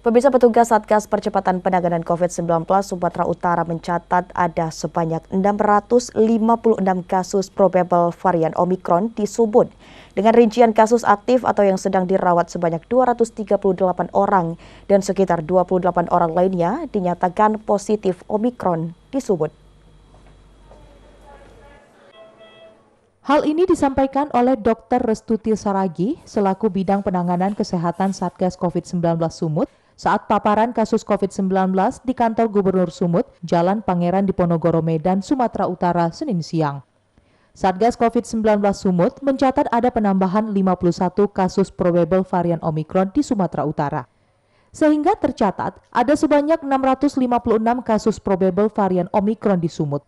Pemirsa, petugas Satgas Percepatan Penanganan COVID-19 Sumatera Utara mencatat ada sebanyak 656 kasus probable varian Omikron di Sumut. Dengan rincian kasus aktif atau yang sedang dirawat sebanyak 238 orang dan sekitar 28 orang lainnya dinyatakan positif Omikron di Sumut. Hal ini disampaikan oleh Dr. Restuti Saragi selaku Bidang Penanganan Kesehatan Satgas COVID-19 Sumut saat paparan kasus COVID-19 di kantor Gubernur Sumut, Jalan Pangeran Diponegoro, Medan, Sumatera Utara, Senin siang. Satgas COVID-19 Sumut mencatat ada penambahan 51 kasus probable varian Omikron di Sumatera Utara. Sehingga tercatat ada sebanyak 656 kasus probable varian Omikron di Sumut.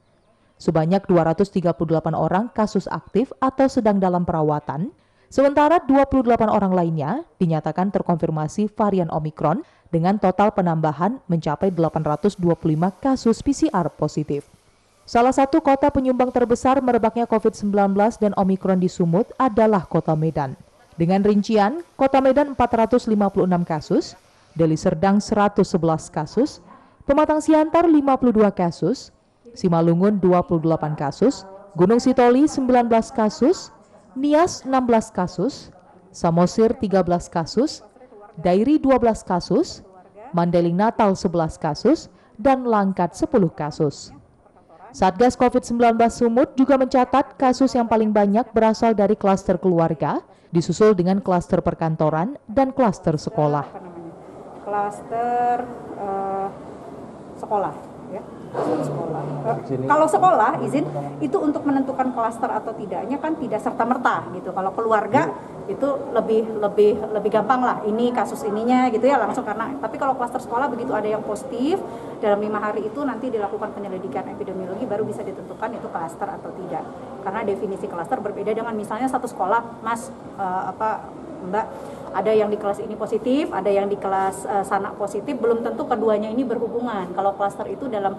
Sebanyak 238 orang kasus aktif atau sedang dalam perawatan, sementara 28 orang lainnya dinyatakan terkonfirmasi varian Omikron dengan total penambahan mencapai 825 kasus PCR positif. Salah satu kota penyumbang terbesar merebaknya COVID-19 dan Omikron di Sumut adalah Kota Medan. Dengan rincian, Kota Medan 456 kasus, Deli Serdang 111 kasus, Pematang Siantar 52 kasus, Simalungun 28 kasus, Gunung Sitoli 19 kasus, Nias 16 kasus, Samosir 13 kasus, Dairi 12 kasus, Mandailing Natal 11 kasus, dan Langkat 10 kasus. Satgas COVID-19 Sumut juga mencatat kasus yang paling banyak berasal dari klaster keluarga, disusul dengan klaster perkantoran dan klaster sekolah. Klaster sekolah, ya. Kalau sekolah izin itu untuk menentukan klaster atau tidaknya kan tidak serta-merta gitu. Kalau keluarga itu lebih gampang lah. Ini kasus ininya gitu ya langsung karena. Tapi kalau klaster sekolah begitu ada yang positif dalam 5 hari itu nanti dilakukan penyelidikan epidemiologi baru bisa ditentukan itu klaster atau tidak. Karena definisi klaster berbeda dengan misalnya satu sekolah, Mas Mbak, ada yang di kelas ini positif, ada yang di kelas sana positif, belum tentu keduanya ini berhubungan. Kalau klaster itu dalam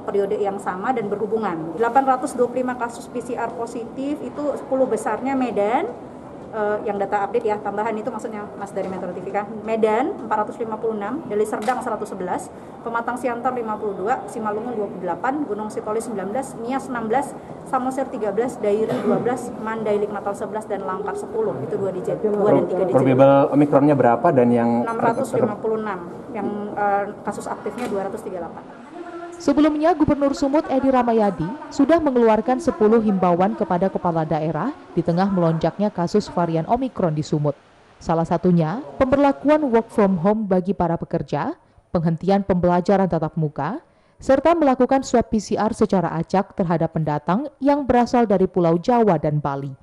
periode yang sama dan berhubungan. 825 kasus PCR positif itu 10 besarnya Medan, yang data update ya, tambahan itu maksudnya Mas dari Metro TV kan. Medan 456, Deli Serdang 111, Pematang Siantar 52, Simalungun 28, Gunung Sitoli 19, Nias 16, Samosir 13, Dairi 12, Mandailing Natal 11 dan Langkat 10. Itu 2 dan 3 digit. Probable Omikronnya berapa dan yang 656, yang kasus aktifnya 238. Sebelumnya, Gubernur Sumut Edi Ramayadi sudah mengeluarkan 10 himbauan kepada kepala daerah di tengah melonjaknya kasus varian Omikron di Sumut. Salah satunya, pemberlakuan work from home bagi para pekerja, penghentian pembelajaran tatap muka, serta melakukan swab PCR secara acak terhadap pendatang yang berasal dari Pulau Jawa dan Bali.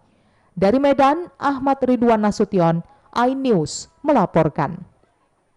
Dari Medan, Ahmad Ridwan Nasution, iNews melaporkan.